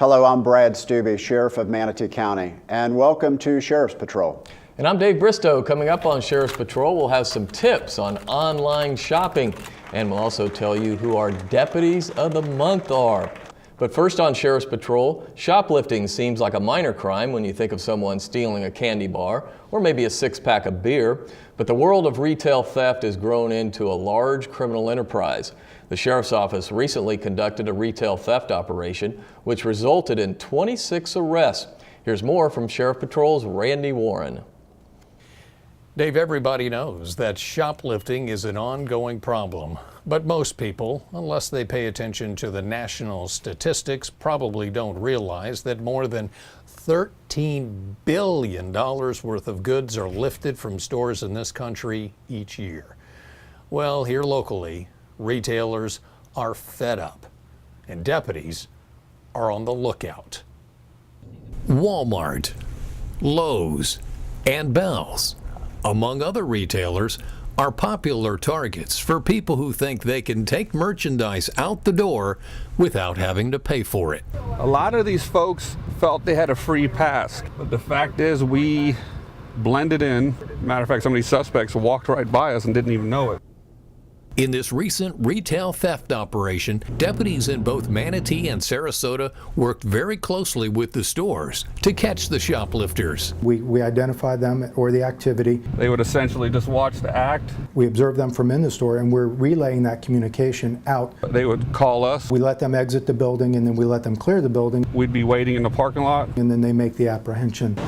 Hello, I'm Brad Stubbe, Sheriff of Manatee County, and welcome to Sheriff's Patrol. And I'm Dave Bristow. Coming up on Sheriff's Patrol, we'll have some tips on online shopping, and we'll also tell you who our Deputies of the Month are. But first on Sheriff's Patrol, shoplifting seems like a minor crime when you think of someone stealing a candy bar or maybe a six-pack of beer. But the world of retail theft has grown into a large criminal enterprise. The Sheriff's Office recently conducted a retail theft operation, which resulted in 26 arrests. Here's more from Sheriff Patrol's Randy Warren. Dave, everybody knows that shoplifting is an ongoing problem, but most people, unless they pay attention to the national statistics, probably don't realize that more than $13 billion worth of goods are lifted from stores in this country each year. Well, here locally, retailers are fed up, and deputies are on the lookout. Walmart, Lowe's, and Bell's, among other retailers, are popular targets for people who think they can take merchandise out the door without having to pay for it. A lot of these folks felt they had a free pass, but the fact is we blended in. Matter of fact, some of these suspects walked right by us and didn't even know it. In this recent retail theft operation, deputies in both Manatee and Sarasota worked very closely with the stores to catch the shoplifters. We identified them or the activity. They would essentially just watch the act. We observed them from in the store, and we're relaying that communication out. They would call us. We let them exit the building, and then we let them clear the building. We'd be waiting in the parking lot. And then they make the apprehension.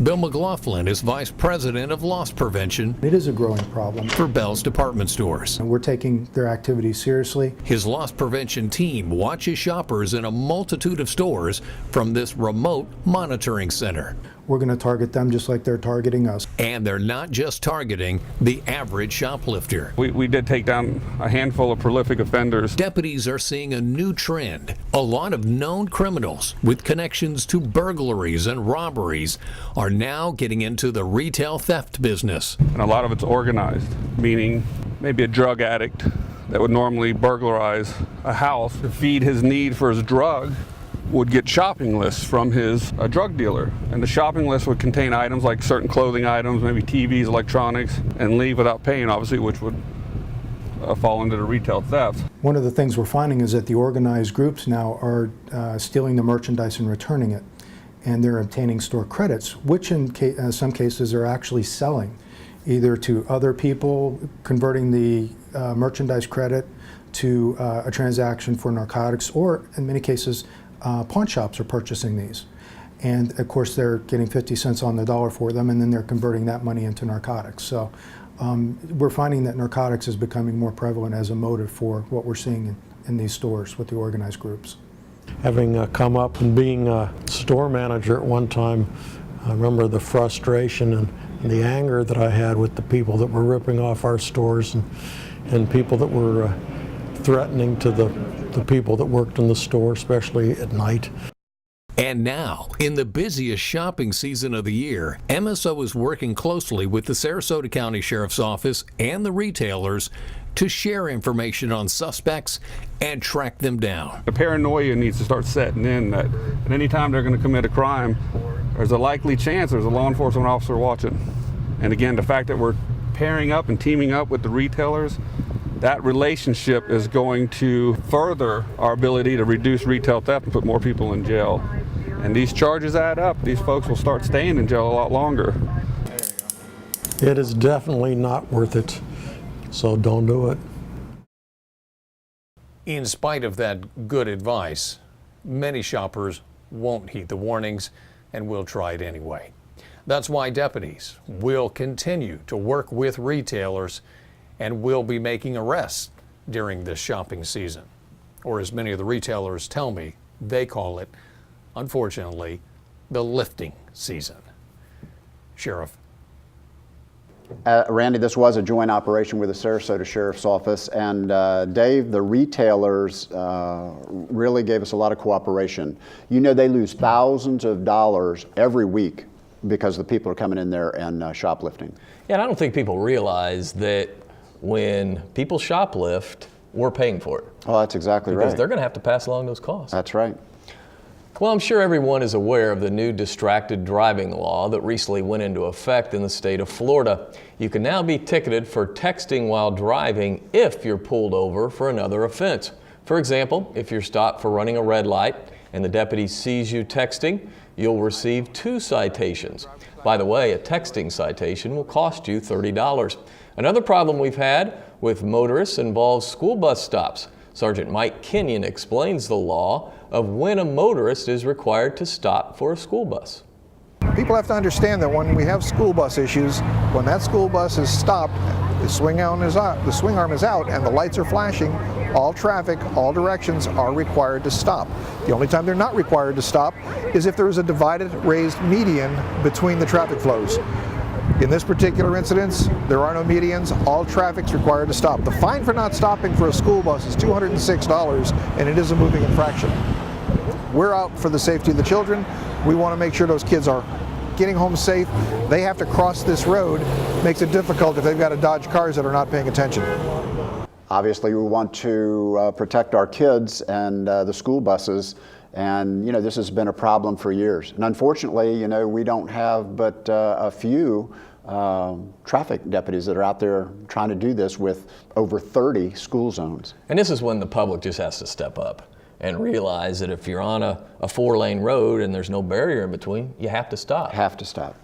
Bill McLaughlin is Vice President of Loss Prevention. It is a growing problem for Bell's department stores. And we're taking their activities seriously. His loss prevention team watches shoppers in a multitude of stores from this remote monitoring center. We're going to target them just like they're targeting us. And they're not just targeting the average shoplifter. We did take down a handful of prolific offenders. Deputies are seeing a new trend. A lot of known criminals with connections to burglaries and robberies are now getting into the retail theft business. And a lot of it's organized, meaning maybe a drug addict that would normally burglarize a house to feed his need for his drug would get shopping lists from his drug dealer. And the shopping list would contain items like certain clothing items, maybe TVs, electronics, and leave without paying, obviously, which would fall into the retail theft. One of the things we're finding is that the organized groups now are stealing the merchandise and returning it. And they're obtaining store credits, which in some cases are actually selling, either to other people, converting the merchandise credit to a transaction for narcotics, or in many cases, pawn shops are purchasing these. And of course they're getting 50 cents on the dollar for them, and then they're converting that money into narcotics. So we're finding that narcotics is becoming more prevalent as a motive for what we're seeing in these stores with the organized groups. Having come up and being a store manager at one time, I remember the frustration and the anger that I had with the people that were ripping off our stores and people that were threatening to the people that worked in the store, especially at night. And now, in the busiest shopping season of the year, MSO is working closely with the Sarasota County Sheriff's Office and the retailers to share information on suspects and track them down. The paranoia needs to start setting in that at any time they're going to commit a crime, there's a likely chance there's a law enforcement officer watching. And again, the fact that we're pairing up and teaming up with the retailers, that relationship is going to further our ability to reduce retail theft and put more people in jail. And these charges add up. These folks will start staying in jail a lot longer. It is definitely not worth it, so don't do it. In spite of that good advice, many shoppers won't heed the warnings and will try it anyway. That's why deputies will continue to work with retailers and will be making arrests during this shopping season. Or as many of the retailers tell me, they call it, unfortunately, the lifting season. Sheriff. Randy, this was a joint operation with the Sarasota Sheriff's Office, and Dave, the retailers really gave us a lot of cooperation. You know, they lose thousands of dollars every week because the people are coming in there and shoplifting. Yeah, and I don't think people realize that when people shoplift, we're paying for it. Oh, that's exactly right. Because they're going to have to pass along those costs. That's right. Well, I'm sure everyone is aware of the new distracted driving law that recently went into effect in the state of Florida. You can now be ticketed for texting while driving if you're pulled over for another offense. For example, if you're stopped for running a red light and the deputy sees you texting, you'll receive 2 citations. By the way, a texting citation will cost you $30. Another problem we've had with motorists involves school bus stops. Sergeant Mike Kenyon explains the law of when a motorist is required to stop for a school bus. People have to understand that when we have school bus issues, when that school bus is stopped, the swing arm is out and the lights are flashing, all traffic, all directions are required to stop. The only time they're not required to stop is if there is a divided raised median between the traffic flows. In this particular incident, there are no medians. All traffic's required to stop. The fine for not stopping for a school bus is $206, and it is a moving infraction. We're out for the safety of the children. We want to make sure those kids are getting home safe. They have to cross this road. Makes it difficult if they've got to dodge cars that are not paying attention. Obviously, we want to protect our kids and the school buses. And, this has been a problem for years. And unfortunately, we don't have but a few traffic deputies that are out there trying to do this with over 30 school zones. And this is when the public just has to step up and realize that if you're on a 4-lane road and there's no barrier in between, you have to stop. Have to stop.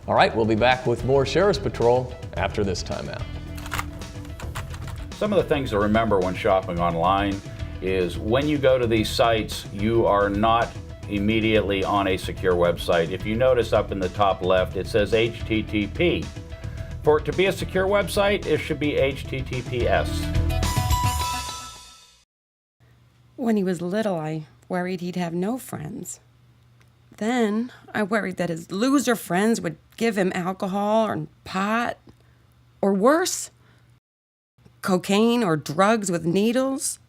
All right, we'll be back with more Sheriff's Patrol after this timeout. Some of the things to remember when shopping online is when you go to these sites, you are not immediately on a secure website. If you notice up in the top left, it says HTTP. For it to be a secure website, it should be HTTPS. When he was little, I worried he'd have no friends. Then I worried that his loser friends would give him alcohol or pot, or worse, cocaine or drugs with needles.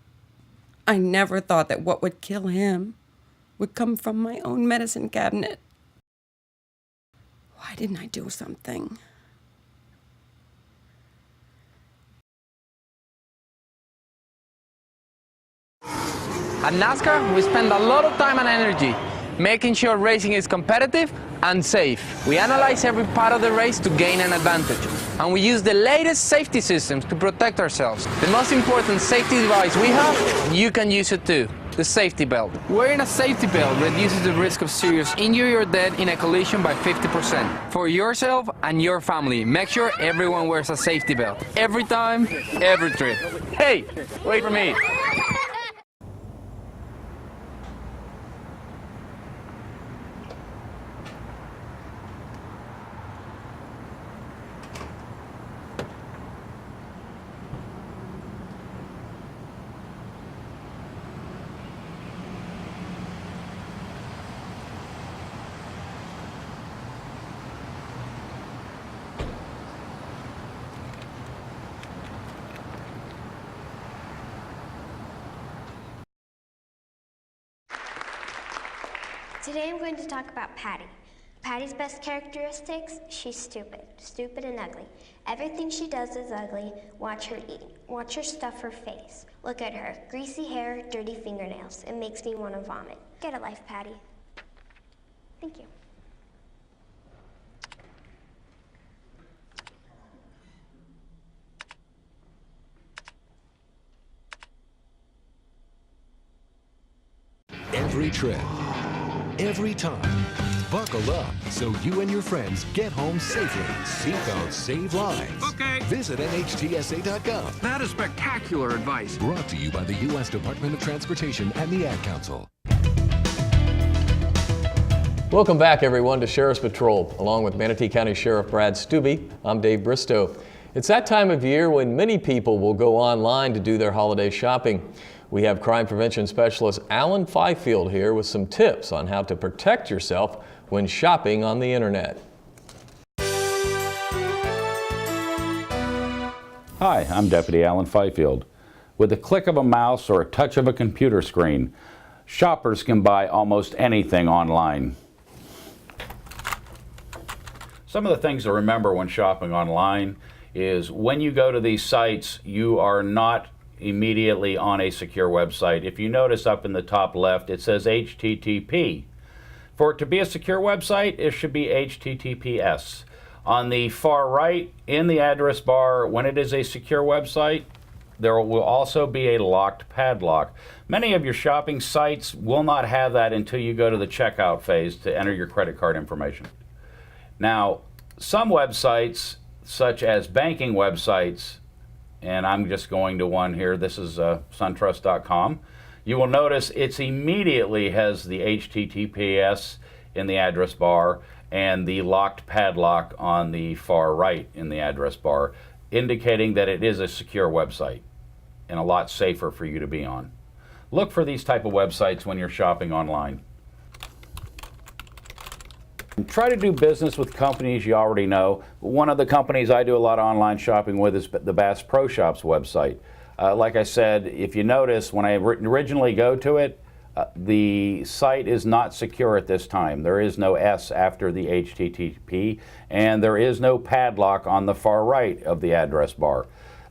I never thought that what would kill him would come from my own medicine cabinet. Why didn't I do something? At NASCAR, we spend a lot of time and energy making sure racing is competitive and safe. We analyze every part of the race to gain an advantage, and we use the latest safety systems to protect ourselves. The most important safety device we have, you can use it too, the safety belt. Wearing a safety belt reduces the risk of serious injury or death in a collision by 50%. For yourself and your family, make sure everyone wears a safety belt. Every time, every trip. Hey, wait for me. Today I'm going to talk about Patty. Patty's best characteristics, she's stupid. Stupid and ugly. Everything she does is ugly. Watch her eat. Watch her stuff her face. Look at her. Greasy hair, dirty fingernails. It makes me want to vomit. Get a life, Patty. Thank you. Every trip, every time, buckle up so you and your friends get home safely. Seatbelts save lives. Okay. Visit NHTSA.gov. That is spectacular advice. Brought to you by the U.S. Department of Transportation and the Ad Council. Welcome back, everyone, to Sheriff's Patrol. Along with Manatee County Sheriff Brad Stubbe, I'm Dave Bristow. It's that time of year when many people will go online to do their holiday shopping. We have crime prevention specialist Alan Fifield here with some tips on how to protect yourself when shopping on the internet. Hi, I'm Deputy Alan Fifield. With the click of a mouse or a touch of a computer screen, shoppers can buy almost anything online. Some of the things to remember when shopping online is when you go to these sites, you are not immediately on a secure website. If you notice up in the top left, it says HTTP. For it to be a secure website, it should be HTTPS. On the far right, in the address bar, when it is a secure website, there will also be a locked padlock. Many of your shopping sites will not have that until you go to the checkout phase to enter your credit card information. Now, some websites, such as banking websites, and I'm just going to one here, this is suntrust.com, you will notice it immediately has the HTTPS in the address bar and the locked padlock on the far right in the address bar, indicating that it is a secure website and a lot safer for you to be on. Look for these type of websites when you're shopping online. Try to do business with companies you already know. One of the companies I do a lot of online shopping with is the Bass Pro Shops website. Like I said, if you notice, when I originally go to it, the site is not secure at this time. There is no S after the HTTP, and there is no padlock on the far right of the address bar.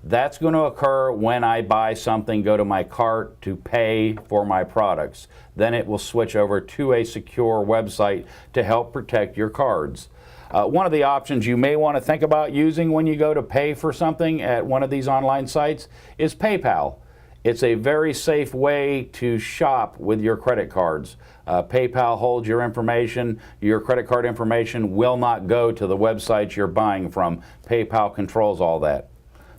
That's going to occur when I buy something, go to my cart to pay for my products. Then it will switch over to a secure website to help protect your cards. One of the options you may want to think about using when you go to pay for something at one of these online sites is PayPal. It's a very safe way to shop with your credit cards. PayPal holds your information. Your credit card information will not go to the websites you're buying from. PayPal controls all that.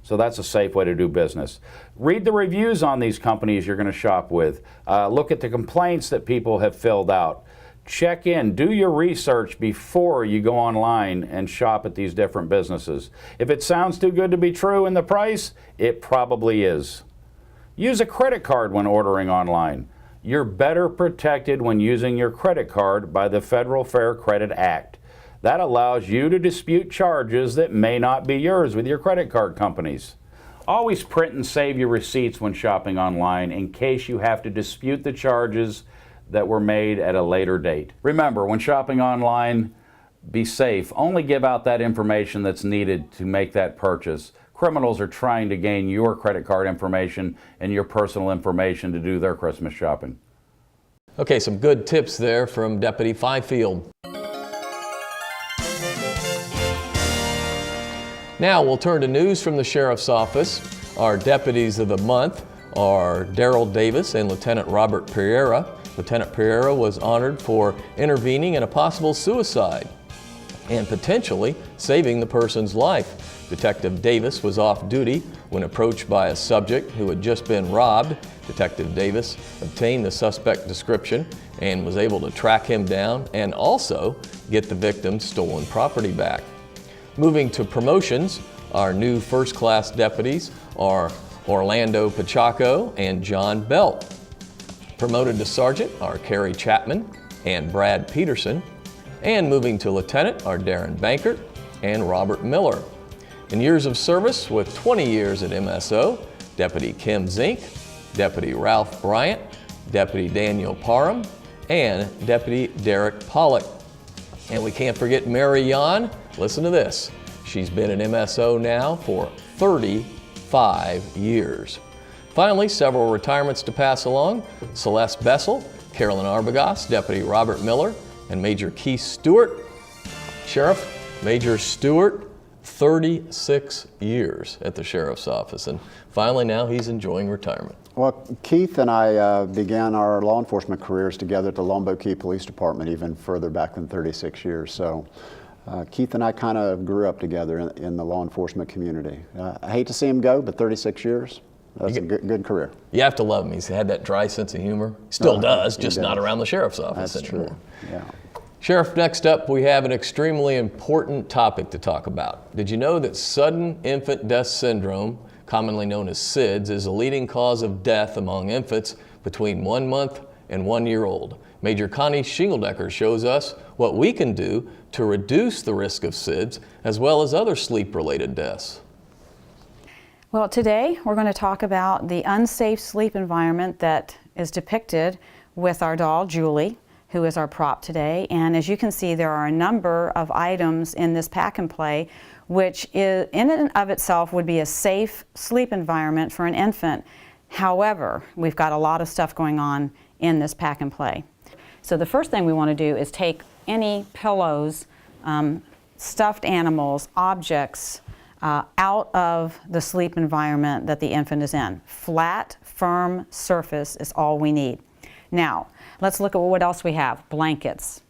So that's a safe way to do business. Read the reviews on these companies you're going to shop with. Look at the complaints that people have filled out. Check in, do your research before you go online and shop at these different businesses. If it sounds too good to be true in the price, it probably is. Use a credit card when ordering online. You're better protected when using your credit card by the Federal Fair Credit Act. That allows you to dispute charges that may not be yours with your credit card companies. Always print and save your receipts when shopping online in case you have to dispute the charges that were made at a later date. Remember, when shopping online, be safe. Only give out that information that's needed to make that purchase. Criminals are trying to gain your credit card information and your personal information to do their Christmas shopping. Okay, some good tips there from Deputy Fifield. Now we'll turn to news from the Sheriff's Office. Our deputies of the month are Daryl Davis and Lieutenant Robert Pereira. Lieutenant Pereira was honored for intervening in a possible suicide and potentially saving the person's life. Detective Davis was off duty when approached by a subject who had just been robbed. Detective Davis obtained the suspect description and was able to track him down and also get the victim's stolen property back. Moving to promotions, our new first-class deputies are Orlando Pachaco and John Belt. Promoted to sergeant are Kerry Chapman and Brad Peterson. And moving to lieutenant are Darren Bankert and Robert Miller. In years of service with 20 years at MSO, Deputy Kim Zink, Deputy Ralph Bryant, Deputy Daniel Parham, and Deputy Derek Pollock. And we can't forget Mary Yan. Listen to this. She's been at MSO now for 35 years. Finally, several retirements to pass along. Celeste Bessel, Carolyn Arbogast, Deputy Robert Miller, and Major Keith Stewart. Sheriff, Major Stewart, 36 years at the Sheriff's Office, and finally now he's enjoying retirement. Well, Keith and I began our law enforcement careers together at the Longboat Key Police Department even further back than 36 years. So Keith and I kind of grew up together in the law enforcement community. I hate to see him go, but 36 years, that's a good career. You have to love him. He's had that dry sense of humor. Still does, just not around the Sheriff's Office That's anymore. True, yeah. Sheriff, next up we have an extremely important topic to talk about. Did you know that sudden infant death syndrome, commonly known as SIDS, is a leading cause of death among infants between 1 month and 1 year old? Major Connie Shingeldecker shows us what we can do to reduce the risk of SIDS as well as other sleep-related deaths. Well, today we're going to talk about the unsafe sleep environment that is depicted with our doll, Julie, who is our prop today. And as you can see, there are a number of items in this pack and play, which is, in and of itself would be a safe sleep environment for an infant. However, we've got a lot of stuff going on in this pack and play. So the first thing we want to do is take any pillows, stuffed animals, objects out of the sleep environment that the infant is in. Flat, firm surface is all we need. Now, let's look at what else we have. Blankets.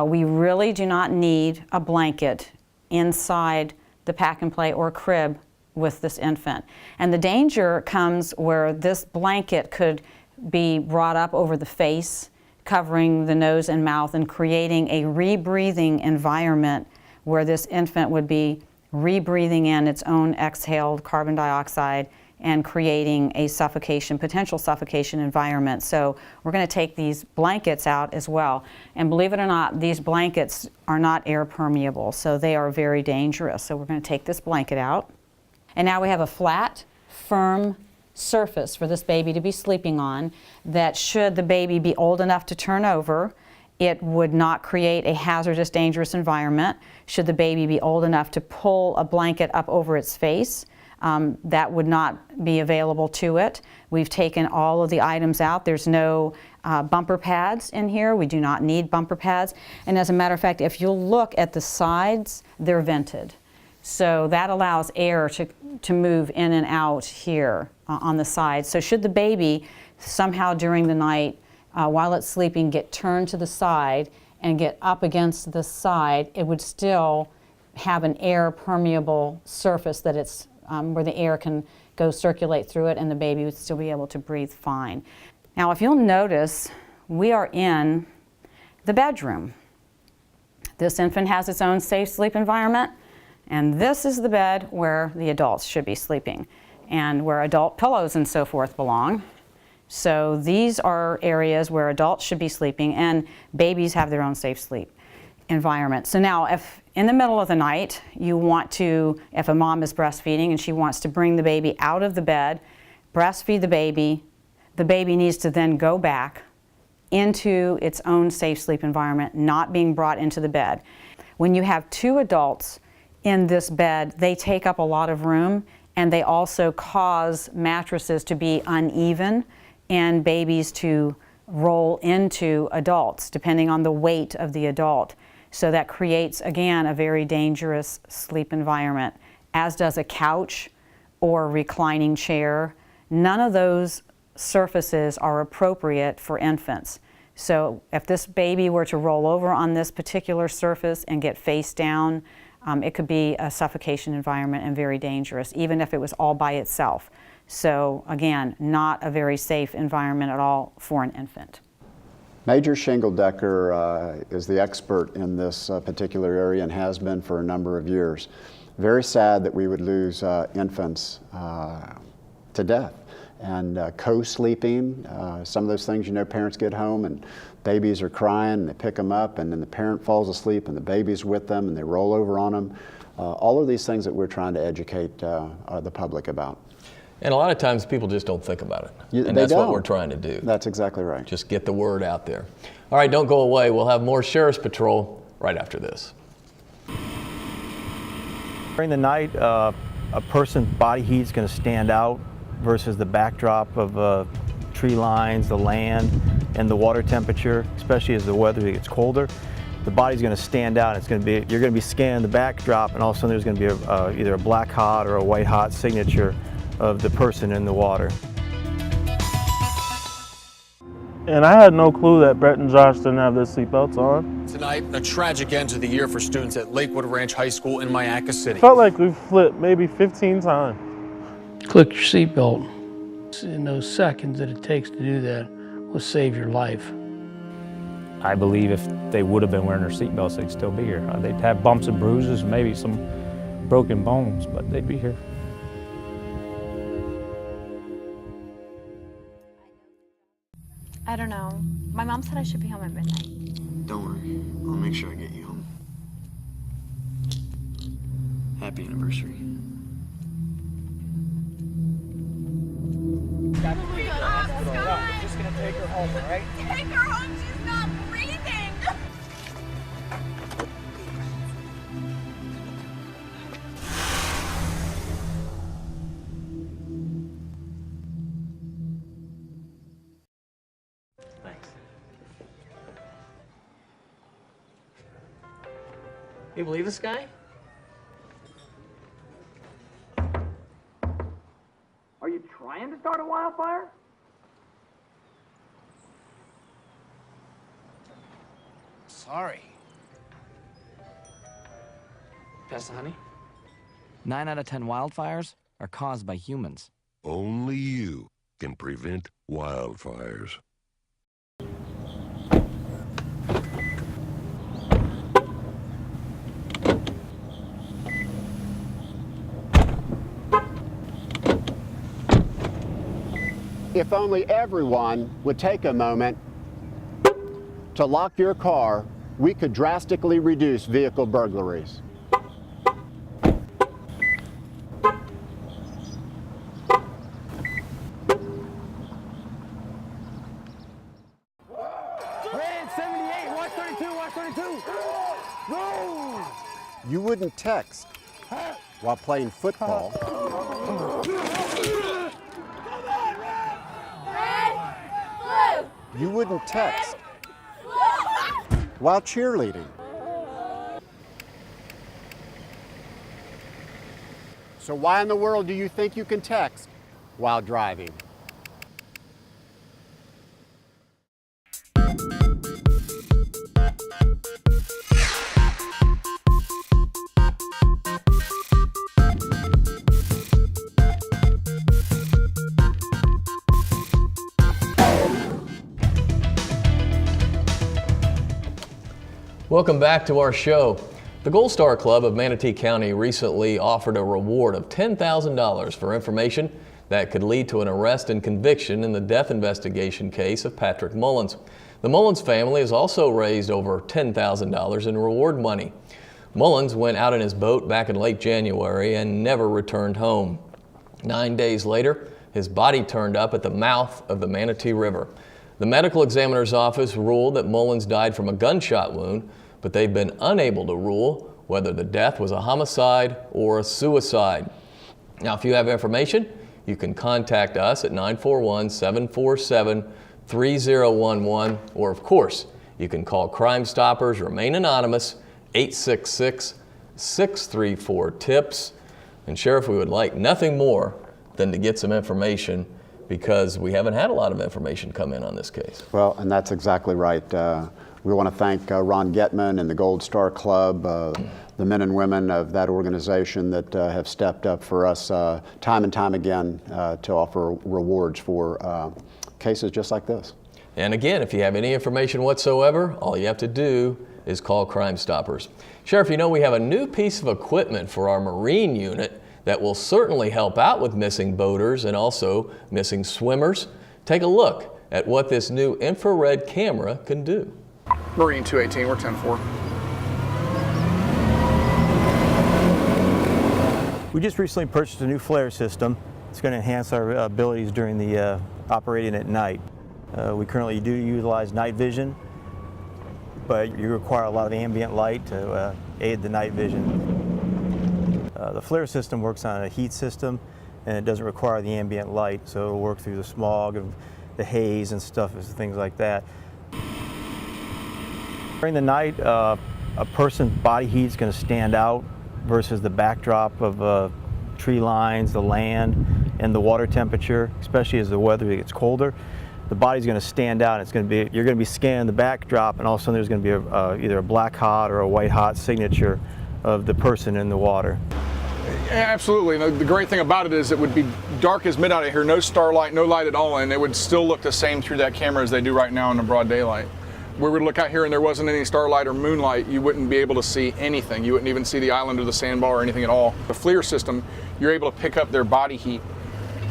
We really do not need a blanket inside the pack and play or crib with this infant. And the danger comes where this blanket could be brought up over the face, covering the nose and mouth and creating a rebreathing environment where this infant would be rebreathing in its own exhaled carbon dioxide and creating a suffocation, potential suffocation environment. So we're going to take these blankets out as well. And believe it or not, these blankets are not air permeable, so they are very dangerous. So we're going to take this blanket out. And now we have a flat, firm surface for this baby to be sleeping on that, should the baby be old enough to turn over, it would not create a hazardous, dangerous environment. Should the baby be old enough to pull a blanket up over its face, that would not be available to it. We've taken all of the items out. There's no bumper pads in here. We do not need bumper pads. And as a matter of fact, if you'll look at the sides, they're vented. So that allows air to move in and out here on the sides. So should the baby somehow during the night, while it's sleeping, get turned to the side and get up against the side, it would still have an air permeable surface that it's where the air can go circulate through it, and the baby would still be able to breathe fine. Now, if you'll notice, we are in the bedroom. This infant has its own safe sleep environment, and this is the bed where the adults should be sleeping and where adult pillows and so forth belong. So these are areas where adults should be sleeping, and babies have their own safe sleep environment. So now, if in the middle of the night you want to, if a mom is breastfeeding and she wants to bring the baby out of the bed, breastfeed the baby needs to then go back into its own safe sleep environment, not being brought into the bed. When you have two adults in this bed, they take up a lot of room, and they also cause mattresses to be uneven and babies to roll into adults, depending on the weight of the adult. So that creates, again, a very dangerous sleep environment, as does a couch or reclining chair. None of those surfaces are appropriate for infants. So if this baby were to roll over on this particular surface and get face down, it could be a suffocation environment and very dangerous, even if it was all by itself. So again, not a very safe environment at all for an infant. Major Shingledecker is the expert in this particular area and has been for a number of years. Very sad that we would lose infants to death. And co-sleeping, some of those things, you know, parents get home and babies are crying, and they pick them up, and then the parent falls asleep and the baby's with them and they roll over on them. All of these things that we're trying to educate the public about. And a lot of times people just don't think about it. And They that's what don't. we're trying to do. That's exactly right. Just get the word out there. All right, don't go away. We'll have more Sheriff's Patrol right after this. During the night, a person's body heat is going to stand out versus the backdrop of tree lines, the land, and the water temperature, especially as the weather gets colder. The body's going to stand out. It's going to be, you're going to be scanning the backdrop, and all of a sudden there's going to be either a black hot or a white hot signature of the person in the water. And I had no clue that Brett and Josh didn't have their seatbelts on. Tonight, a tragic end to the year for students at Lakewood Ranch High School in Mayaca City. Felt like we flipped maybe 15 times. Click your seatbelt. In those seconds that it takes to do that will save your life. I believe if they would have been wearing their seatbelts, they'd still be here. They'd have bumps and bruises, maybe some broken bones, but they'd be here. I don't know. My mom said I should be home at midnight. Don't worry. I'll make sure I get you home. Happy anniversary. Take her home, all right? Take her home, she's not breathing! Thanks. You believe this guy? Are you trying to start a wildfire? Sorry. Pass the honey? 9 out of 10 wildfires are caused by humans. Only you can prevent wildfires. If only everyone would take a moment to lock your car, we could drastically reduce vehicle burglaries. Red 78, watch 32, watch 32. Go! You wouldn't text while playing football. You wouldn't text while cheerleading. So why in the world do you think you can text while driving? Welcome back to our show. The Gold Star Club of Manatee County recently offered a reward of $10,000 for information that could lead to an arrest and conviction in the death investigation case of Patrick Mullins. The Mullins family has also raised over $10,000 in reward money. Mullins went out in his boat back in late January and never returned home. 9 days later, his body turned up at the mouth of the Manatee River. The medical examiner's office ruled that Mullins died from a gunshot wound, but they've been unable to rule whether the death was a homicide or a suicide. Now, if you have information, you can contact us at 941-747-3011, or of course, you can call Crime Stoppers, remain anonymous, 866-634-TIPS. And Sheriff, we would like nothing more than to get some information, because we haven't had a lot of information come in on this case. Well, and that's exactly right. We want to thank Ron Getman and the Gold Star Club, the men and women of that organization that have stepped up for us time and time again to offer rewards for cases just like this. And again, if you have any information whatsoever, all you have to do is call Crime Stoppers. Sheriff, you know, we have a new piece of equipment for our Marine unit that will certainly help out with missing boaters and also missing swimmers. Take a look at what this new infrared camera can do. Marine 218, we're 10-4. We just recently purchased a new flare system. It's going to enhance our abilities during the operating at night. We currently do utilize night vision, but you require a lot of ambient light to aid the night vision. The flare system works on a heat system, and it doesn't require the ambient light, so it'll work through the smog and the haze and stuff, and things like that. During the night, a person's body heat is going to stand out versus the backdrop of tree lines, the land, and the water temperature, especially as the weather gets colder. The body's going to stand out. It's going to be, you're going to be scanning the backdrop, and all of a sudden there's going to be either a black hot or a white hot signature of the person in the water. Absolutely. The great thing about it is it would be dark as midnight out here, no starlight, no light at all, and it would still look the same through that camera as they do right now in the broad daylight. We would look out here and there wasn't any starlight or moonlight, you wouldn't be able to see anything. You wouldn't even see the island or the sandbar or anything at all. The FLIR system, you're able to pick up their body heat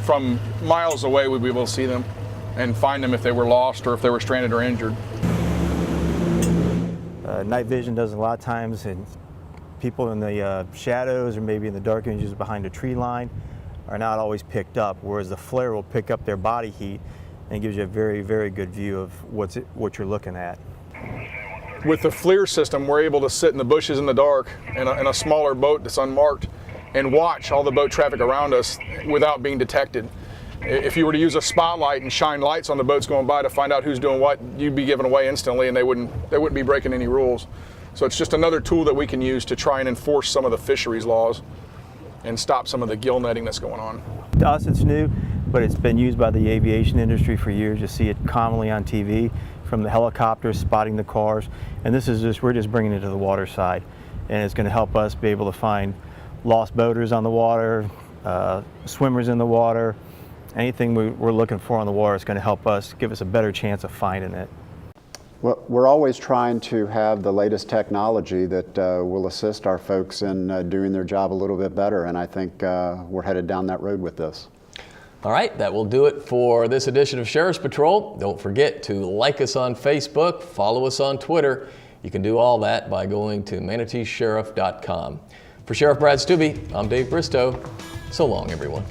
from miles away. We'd be able to see them and find them if they were lost or if they were stranded or injured. Night vision does a lot of times, and people in the shadows or maybe in the dark images behind a tree line are not always picked up, whereas the FLIR will pick up their body heat and gives you a very, very good view of what you're looking at. With the FLIR system, we're able to sit in the bushes in the dark in a smaller boat that's unmarked and watch all the boat traffic around us without being detected. If you were to use a spotlight and shine lights on the boats going by to find out who's doing what, you'd be given away instantly, and they wouldn't be breaking any rules. So it's just another tool that we can use to try and enforce some of the fisheries laws and stop some of the gill netting that's going on. To us it's new, but it's been used by the aviation industry for years. You see it commonly on TV, from the helicopters spotting the cars, and we're just bringing it to the water side, and it's going to help us be able to find lost boaters on the water, swimmers in the water. Anything we're looking for on the water is going to help us, give us a better chance of finding it. Well, we're always trying to have the latest technology that will assist our folks in doing their job a little bit better, and I think we're headed down that road with this. All right, that will do it for this edition of Sheriff's Patrol. Don't forget to like us on Facebook, follow us on Twitter. You can do all that by going to manateesheriff.com. For Sheriff Brad Stubbe, I'm Dave Bristow. So long, everyone.